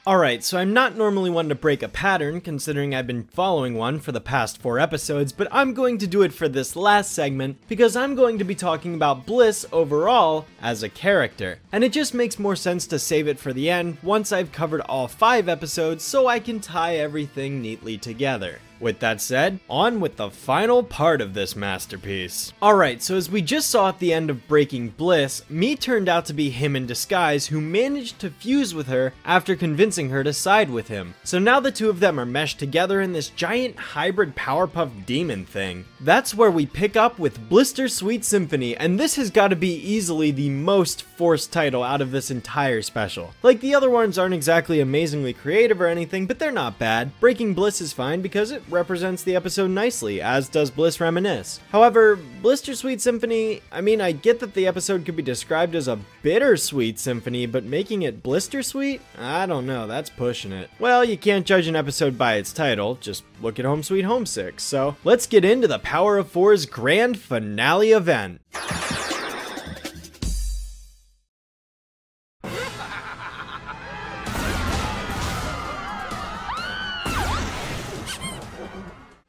Alright, so I'm not normally one to break a pattern, considering I've been following one for the past 4 episodes, but I'm going to do it for this last segment, because I'm going to be talking about Bliss overall as a character. And it just makes more sense to save it for the end, once I've covered all 5 episodes, so I can tie everything neatly together. With that said, on with the final part of this masterpiece. Alright, so as we just saw at the end of Breaking Bliss, Me turned out to be him in disguise who managed to fuse with her after convincing her to side with him. So now the two of them are meshed together in this giant hybrid Powerpuff demon thing. That's where we pick up with Blister Sweet Symphony, and this has got to be easily the most forced title out of this entire special. Like, the other ones aren't exactly amazingly creative or anything, but they're not bad. Breaking Bliss is fine because it represents the episode nicely, as does Bliss Reminisce. However, Blister Sweet Symphony, I mean, I get that the episode could be described as a bittersweet symphony, but making it blister sweet? I don't know, that's pushing it. Well, you can't judge an episode by its title, just look at Home Sweet Home 6, so let's get into the Power of Four's grand finale event.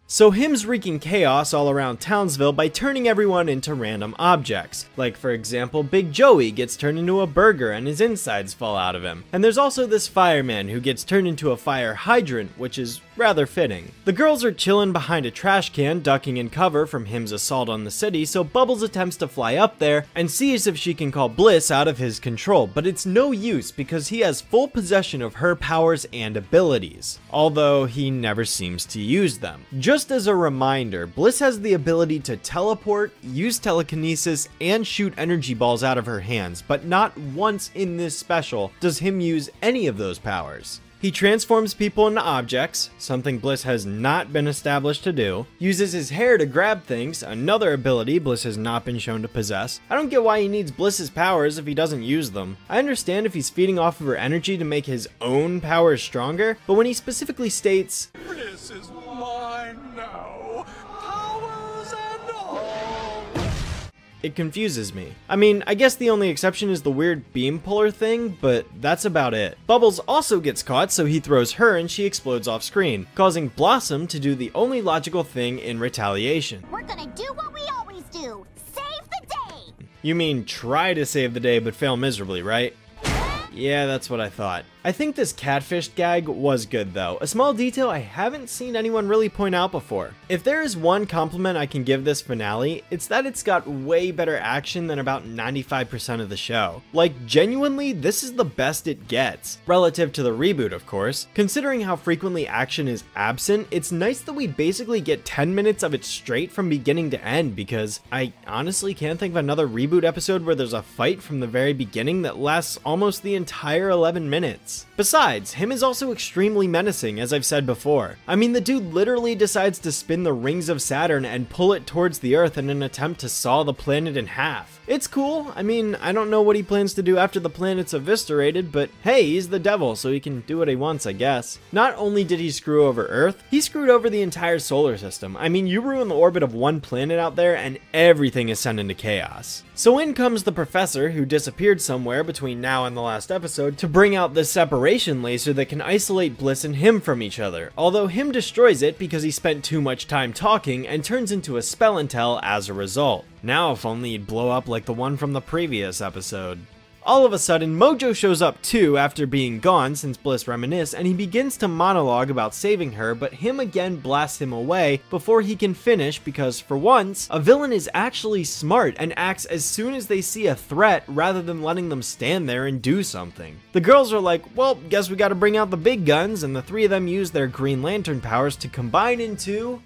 So Him's wreaking chaos all around Townsville by turning everyone into random objects. Like, for example, Big Joey gets turned into a burger and his insides fall out of him. And there's also this fireman who gets turned into a fire hydrant, which is rather fitting. The girls are chilling behind a trash can, ducking in cover from Him's assault on the city, so Bubbles attempts to fly up there and sees if she can call Bliss out of his control, but it's no use because he has full possession of her powers and abilities, although he never seems to use them. Just as a reminder, Bliss has the ability to teleport, use telekinesis, and shoot energy balls out of her hands, but not once in this special does Him use any of those powers. He transforms people into objects, something Bliss has not been established to do, uses his hair to grab things, another ability Bliss has not been shown to possess. I don't get why he needs Bliss's powers if he doesn't use them. I understand if he's feeding off of her energy to make his own powers stronger, but when he specifically states, "Bliss is mine now, powers and all," it confuses me. I mean, I guess the only exception is the weird beam puller thing, but that's about it. Bubbles also gets caught, so he throws her and she explodes off screen, causing Blossom to do the only logical thing in retaliation. We're gonna do what we always do, save the day! You mean try to save the day but fail miserably, right? Yeah, that's what I thought. I think this catfish gag was good though, a small detail I haven't seen anyone really point out before. If there is one compliment I can give this finale, it's that it's got way better action than about 95% of the show. Like, genuinely, this is the best it gets. Relative to the reboot, of course. Considering how frequently action is absent, it's nice that we basically get 10 minutes of it straight from beginning to end, because I honestly can't think of another reboot episode where there's a fight from the very beginning that lasts almost the entire 11 minutes. Besides, Him is also extremely menacing, as I've said before. I mean, the dude literally decides to spin the rings of Saturn and pull it towards the Earth in an attempt to saw the planet in half. It's cool. I mean, I don't know what he plans to do after the planet's eviscerated, but hey, he's the devil, so he can do what he wants, I guess. Not only did he screw over Earth, he screwed over the entire solar system. I mean, you ruin the orbit of one planet out there and everything is sent into chaos. So in comes the professor, who disappeared somewhere between now and the last episode, to bring out the separation laser that can isolate Bliss and Him from each other, although Him destroys it because he spent too much time talking and turns into a spell and tell as a result. Now if only he'd blow up like the one from the previous episode. All of a sudden, Mojo shows up too after being gone since Bliss Reminisce, and he begins to monologue about saving her, but Him again blasts him away before he can finish because, for once, a villain is actually smart and acts as soon as they see a threat rather than letting them stand there and do something. The girls are like, well, guess we gotta bring out the big guns, and the three of them use their Green Lantern powers to combine into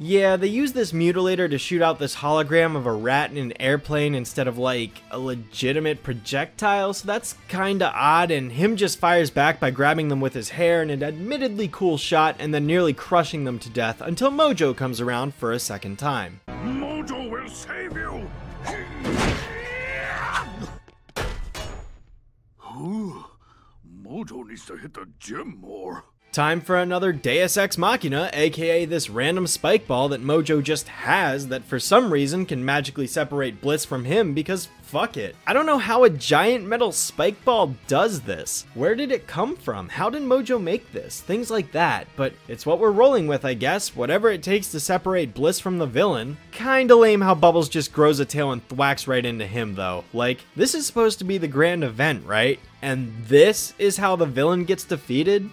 yeah, they use this mutilator to shoot out this hologram of a rat in an airplane instead of like a legitimate projectile, so that's kinda odd, and Him just fires back by grabbing them with his hair in an admittedly cool shot and then nearly crushing them to death until Mojo comes around for a second time. Mojo will save you! Ooh, Mojo needs to hit the gym more. Time for another Deus Ex Machina, aka this random spike ball that Mojo just has that for some reason can magically separate Bliss from him because fuck it. I don't know how a giant metal spike ball does this. Where did it come from? How did Mojo make this? Things like that, but it's what we're rolling with, I guess. Whatever it takes to separate Bliss from the villain. Kinda lame how Bubbles just grows a tail and thwacks right into him though. Like, this is supposed to be the grand event, right? And this is how the villain gets defeated?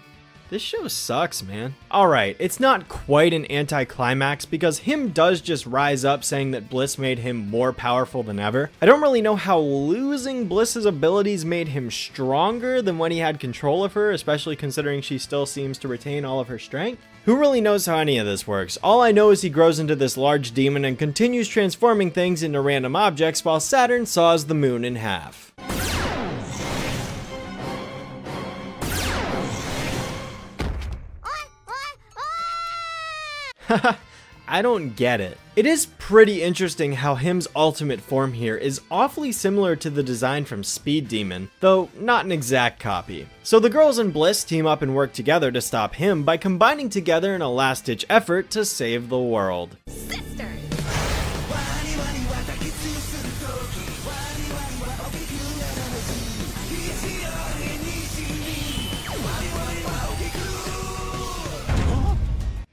This show sucks, man. Alright, it's not quite an anticlimax because him does just rise up saying that Bliss made him more powerful than ever. I don't really know how losing Bliss's abilities made him stronger than when he had control of her, especially considering she still seems to retain all of her strength. Who really knows how any of this works? All I know is he grows into this large demon and continues transforming things into random objects while Saturn saws the moon in half. I don't get it. It is pretty interesting how him's ultimate form here is awfully similar to the design from Speed Demon, though not an exact copy. So the girls and Bliss team up and work together to stop him by combining together in a last-ditch effort to save the world. Sisters!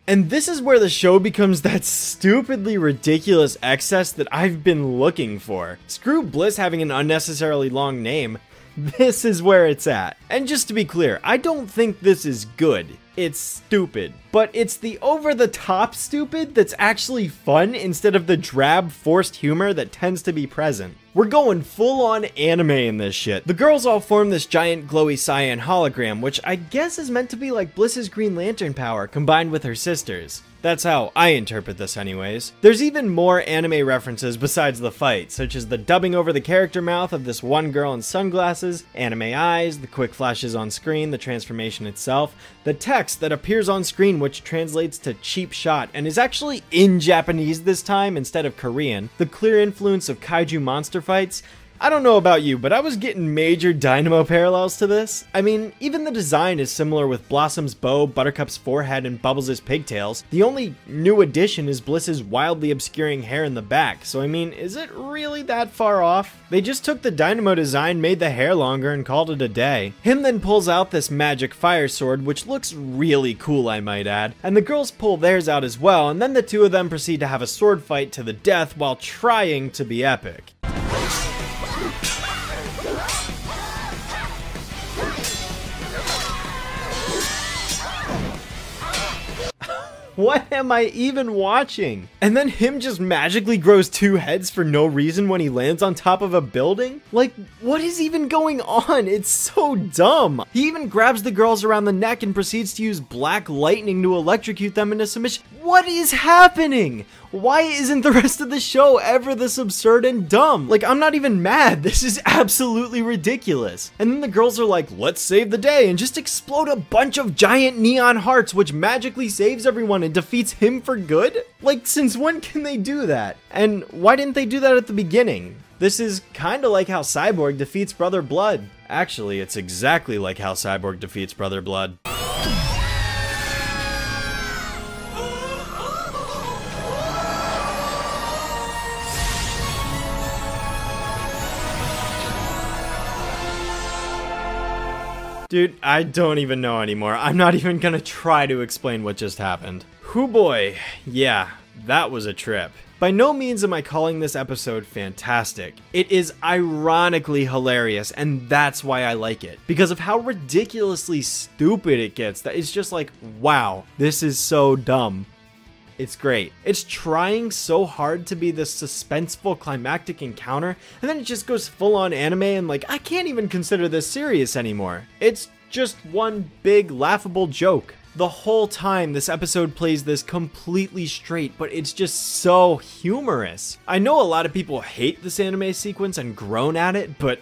And this is where the show becomes that stupidly ridiculous excess that I've been looking for. Screw Bliss having an unnecessarily long name. This is where it's at. And just to be clear, I don't think this is good. It's stupid. But it's the over-the-top stupid that's actually fun instead of the drab, forced humor that tends to be present. We're going full-on anime in this shit. The girls all form this giant glowy cyan hologram, which I guess is meant to be like Bliss's Green Lantern power combined with her sisters. That's how I interpret this anyways. There's even more anime references besides the fight, such as the dubbing over the character mouth of this one girl in sunglasses, anime eyes, the quick flashes on screen, the transformation itself, the text that appears on screen which translates to cheap shot and is actually in Japanese this time instead of Korean, the clear influence of kaiju monster fights. I don't know about you, but I was getting major Dynamo parallels to this. I mean, even the design is similar with Blossom's bow, Buttercup's forehead, and Bubbles' pigtails. The only new addition is Bliss's wildly obscuring hair in the back, so I mean, is it really that far off? They just took the Dynamo design, made the hair longer, and called it a day. Him then pulls out this magic fire sword, which looks really cool, I might add, and the girls pull theirs out as well, and then the two of them proceed to have a sword fight to the death while trying to be epic. What am I even watching? And then him just magically grows two heads for no reason when he lands on top of a building? Like, what is even going on? It's so dumb. He even grabs the girls around the neck and proceeds to use black lightning to electrocute them into submission. What is happening? Why isn't the rest of the show ever this absurd and dumb? Like, I'm not even mad. This is absolutely ridiculous. And then the girls are like, let's save the day, and just explode a bunch of giant neon hearts, which magically saves everyone and defeats him for good? Like, since when can they do that? And why didn't they do that at the beginning? This is kinda like how Cyborg defeats Brother Blood. Actually, it's exactly like how Cyborg defeats Brother Blood. Dude, I don't even know anymore. I'm not even gonna try to explain what just happened. Hoo boy, yeah, that was a trip. By no means am I calling this episode fantastic. It is ironically hilarious, and that's why I like it. Because of how ridiculously stupid it gets, that it's just like, wow, this is so dumb. It's great. It's trying so hard to be this suspenseful climactic encounter, and then it just goes full on anime and like, I can't even consider this serious anymore. It's just one big laughable joke. The whole time this episode plays this completely straight, but it's just so humorous. I know a lot of people hate this anime sequence and groan at it, but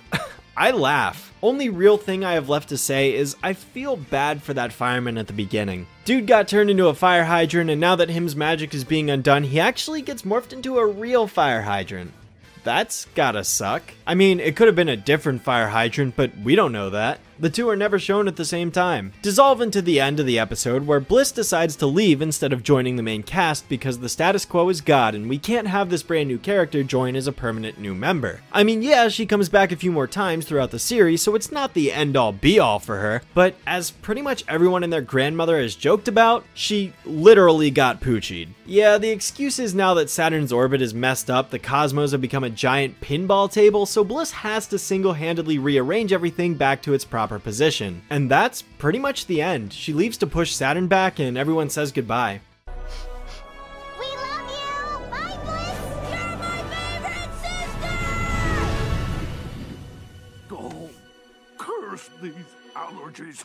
I laugh. Only real thing I have left to say is I feel bad for that fireman at the beginning. Dude got turned into a fire hydrant, and now that him's magic is being undone, he actually gets morphed into a real fire hydrant. That's gotta suck. I mean, it could have been a different fire hydrant, but we don't know that. The two are never shown at the same time. Dissolve into the end of the episode where Bliss decides to leave instead of joining the main cast because the status quo is God and we can't have this brand new character join as a permanent new member. I mean, yeah, she comes back a few more times throughout the series, so it's not the end all be all for her, but as pretty much everyone and their grandmother has joked about, she literally got poochied. Yeah, the excuse is now that Saturn's orbit is messed up, the cosmos have become a giant pinball table, so Bliss has to single-handedly rearrange everything back to its proper position. And that's pretty much the end. She leaves to push Saturn back and everyone says goodbye. We love you! Bye, Bliss! You're my favorite sister! Oh, curse these allergies.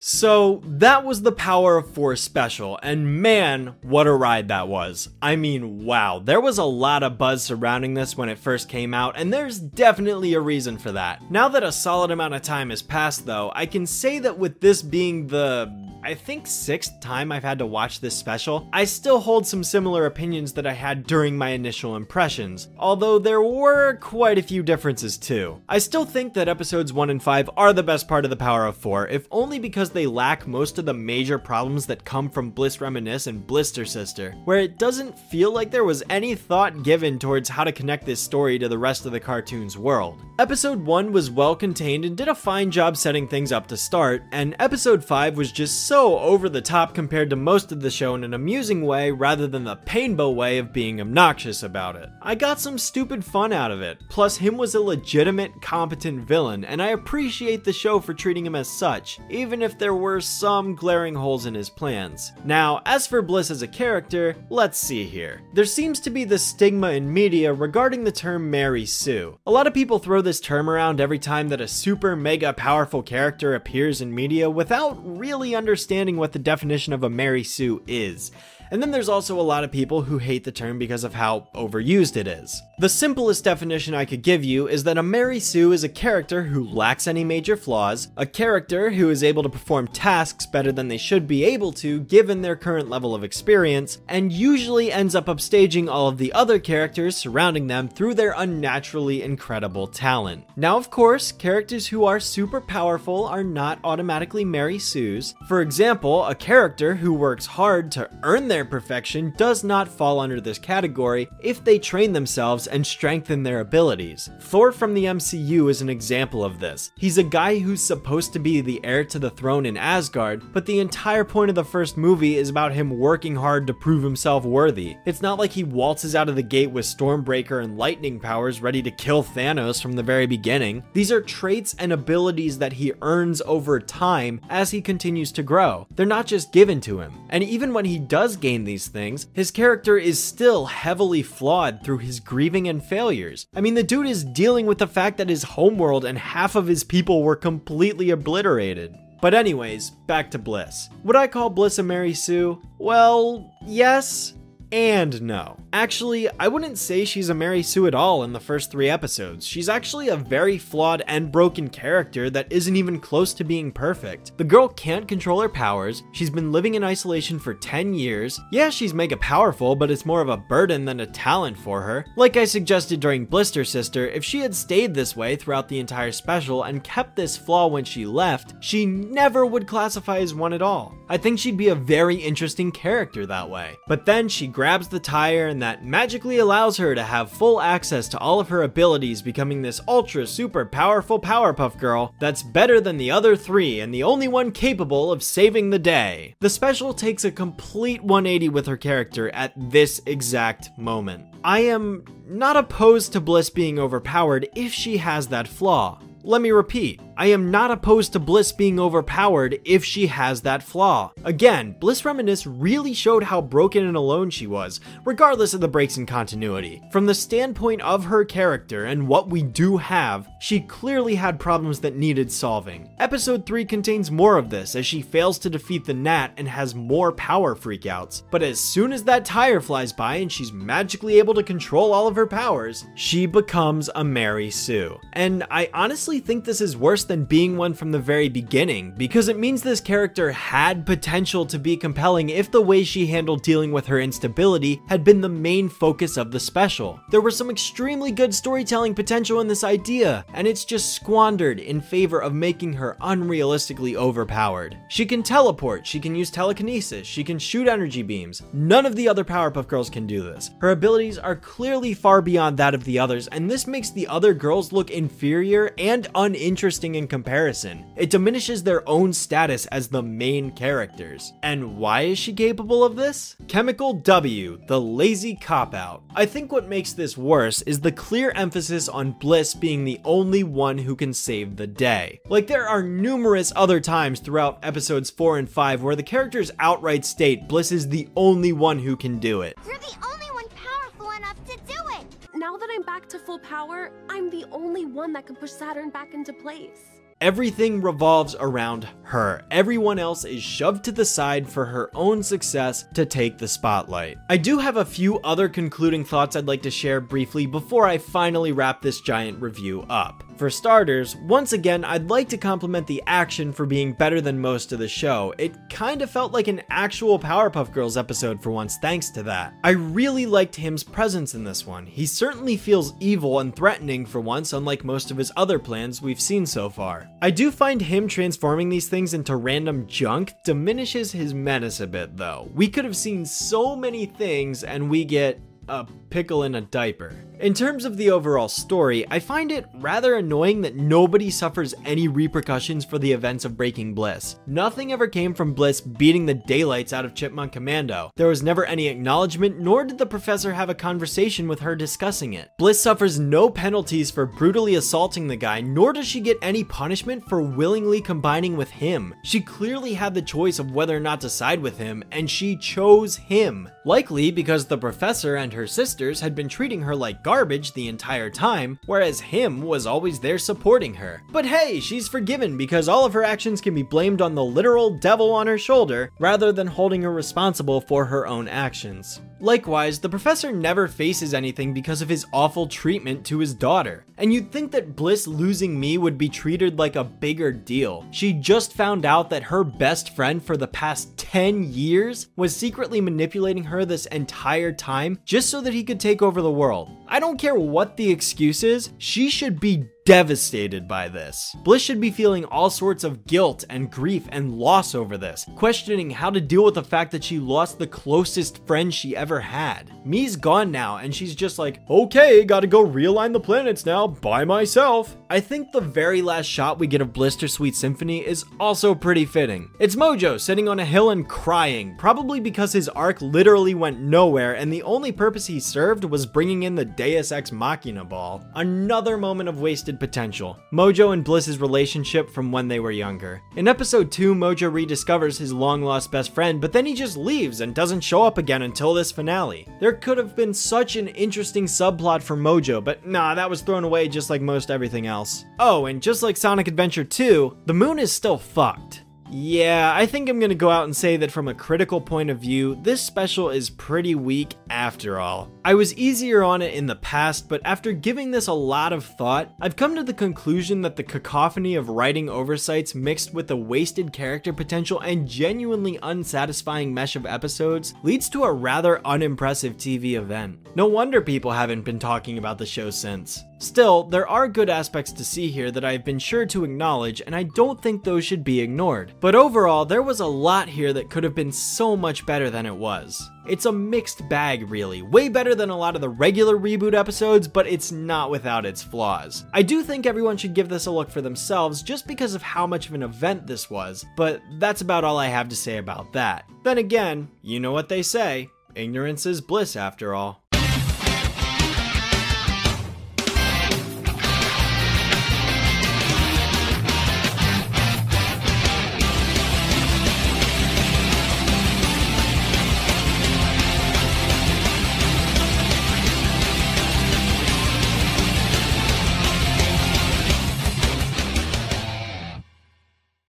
So that was the Power of 4 special, and man, what a ride that was. I mean, wow, there was a lot of buzz surrounding this when it first came out, and there's definitely a reason for that. Now that a solid amount of time has passed though, I can say that with this being the, I think, 6th time I've had to watch this special, I still hold some similar opinions that I had during my initial impressions, although there were quite a few differences too. I still think that episodes 1 and 5 are the best part of the Power of 4, if only because they lack most of the major problems that come from Bliss Reminisce and Blister Sister, where it doesn't feel like there was any thought given towards how to connect this story to the rest of the cartoon's world. Episode 1 was well contained and did a fine job setting things up to start, and episode 5 was just so over the top compared to most of the show in an amusing way rather than the painbow way of being obnoxious about it. I got some stupid fun out of it, plus him was a legitimate, competent villain, and I appreciate the show for treating him as such, even if there were some glaring holes in his plans. Now, as for Bliss as a character, let's see here. There seems to be this stigma in media regarding the term Mary Sue. A lot of people throw this term around every time that a super mega powerful character appears in media without really understanding what the definition of a Mary Sue is. And then there's also a lot of people who hate the term because of how overused it is. The simplest definition I could give you is that a Mary Sue is a character who lacks any major flaws, a character who is able to perform tasks better than they should be able to given their current level of experience, and usually ends up upstaging all of the other characters surrounding them through their unnaturally incredible talent. Now, of course, characters who are super powerful are not automatically Mary Sues. For example, a character who works hard to earn their perfection does not fall under this category if they train themselves and strengthen their abilities. Thor from the MCU is an example of this. He's a guy who's supposed to be the heir to the throne in Asgard, but the entire point of the first movie is about him working hard to prove himself worthy. It's not like he waltzes out of the gate with Stormbreaker and lightning powers ready to kill Thanos from the very beginning. These are traits and abilities that he earns over time as he continues to grow. They're not just given to him. And even when he does gain these things, his character is still heavily flawed through his grieving and failures. I mean, the dude is dealing with the fact that his homeworld and half of his people were completely obliterated. But anyways, back to Bliss. Would I call Bliss a Mary Sue? Well, yes and no. Actually, I wouldn't say she's a Mary Sue at all in the first 3 episodes. She's actually a very flawed and broken character that isn't even close to being perfect. The girl can't control her powers, she's been living in isolation for 10 years. Yeah, she's mega powerful, but it's more of a burden than a talent for her. Like I suggested during Blister Sister, if she had stayed this way throughout the entire special and kept this flaw when she left, she never would classify as one at all. I think she'd be a very interesting character that way. But then she grabs the tire and that magically allows her to have full access to all of her abilities, becoming this ultra super powerful Powerpuff Girl that's better than the other 3 and the only one capable of saving the day. The special takes a complete 180 with her character at this exact moment. I am not opposed to Bliss being overpowered if she has that flaw. Let me repeat, I am not opposed to Bliss being overpowered if she has that flaw. Again, Bliss Reminisce really showed how broken and alone she was, regardless of the breaks in continuity. From the standpoint of her character and what we do have, she clearly had problems that needed solving. Episode 3 contains more of this as she fails to defeat the Gnat and has more power freakouts, but as soon as that tire flies by and she's magically able to control all of her powers, she becomes a Mary Sue. And I honestly think this is worse than being one from the very beginning, because it means this character had potential to be compelling if the way she handled dealing with her instability had been the main focus of the special. There was some extremely good storytelling potential in this idea, and it's just squandered in favor of making her unrealistically overpowered. She can teleport, she can use telekinesis, she can shoot energy beams. None of the other Powerpuff Girls can do this. Her abilities are clearly far beyond that of the others, and this makes the other girls look inferior and uninteresting in comparison. It diminishes their own status as the main characters. And why is she capable of this? Chemical W, the lazy cop-out. I think what makes this worse is the clear emphasis on Bliss being the only one who can save the day. Like, there are numerous other times throughout episodes 4 and 5 where the characters outright state Bliss is the only one who can do it. You're the only one powerful enough to do it! Now that I'm back to full power, I'm the only one that can push Saturn back into place. Everything revolves around her. Everyone else is shoved to the side for her own success to take the spotlight. I do have a few other concluding thoughts I'd like to share briefly before I finally wrap this giant review up. For starters, once again, I'd like to compliment the action for being better than most of the show. It kind of felt like an actual Powerpuff Girls episode for once thanks to that. I really liked Him's presence in this one. He certainly feels evil and threatening for once, unlike most of his other plans we've seen so far. I do find him transforming these things into random junk diminishes his menace a bit though. We could have seen so many things and we get a pickle in a diaper. In terms of the overall story, I find it rather annoying that nobody suffers any repercussions for the events of Breaking Bliss. Nothing ever came from Bliss beating the daylights out of Chipmunk Commando. There was never any acknowledgement, nor did the professor have a conversation with her discussing it. Bliss suffers no penalties for brutally assaulting the guy, nor does she get any punishment for willingly combining with him. She clearly had the choice of whether or not to side with him, and she chose him. Likely because the professor and her sisters had been treating her like garbage the entire time, whereas Him was always there supporting her. But hey, she's forgiven because all of her actions can be blamed on the literal devil on her shoulder, rather than holding her responsible for her own actions. Likewise, the professor never faces anything because of his awful treatment to his daughter. And you'd think that Bliss losing Mii would be treated like a bigger deal. She just found out that her best friend for the past 10 years was secretly manipulating her this entire time just so that he could take over the world. I don't care what the excuse is, she should be devastated by this. Bliss should be feeling all sorts of guilt and grief and loss over this, questioning how to deal with the fact that she lost the closest friend she ever had. Mii's gone now and she's just like, okay, gotta go realign the planets now by myself. I think the very last shot we get of Blister Sweet Symphony is also pretty fitting. It's Mojo sitting on a hill and crying, probably because his arc literally went nowhere and the only purpose he served was bringing in the Deus Ex Machina ball. Another moment of wasted potential. Mojo and Bliss's relationship from when they were younger. In episode 2, Mojo rediscovers his long-lost best friend, but then he just leaves and doesn't show up again until this finale. There could have been such an interesting subplot for Mojo, but nah, that was thrown away just like most everything else. Oh, and just like Sonic Adventure 2, the moon is still fucked. Yeah, I think I'm gonna go out and say that from a critical point of view, this special is pretty weak after all. I was easier on it in the past, but after giving this a lot of thought, I've come to the conclusion that the cacophony of writing oversights mixed with the wasted character potential and genuinely unsatisfying mesh of episodes leads to a rather unimpressive TV event. No wonder people haven't been talking about the show since. Still, there are good aspects to see here that I've been sure to acknowledge, and I don't think those should be ignored. But overall, there was a lot here that could have been so much better than it was. It's a mixed bag really, way better than a lot of the regular reboot episodes, but it's not without its flaws. I do think everyone should give this a look for themselves just because of how much of an event this was, but that's about all I have to say about that. Then again, you know what they say, ignorance is bliss after all.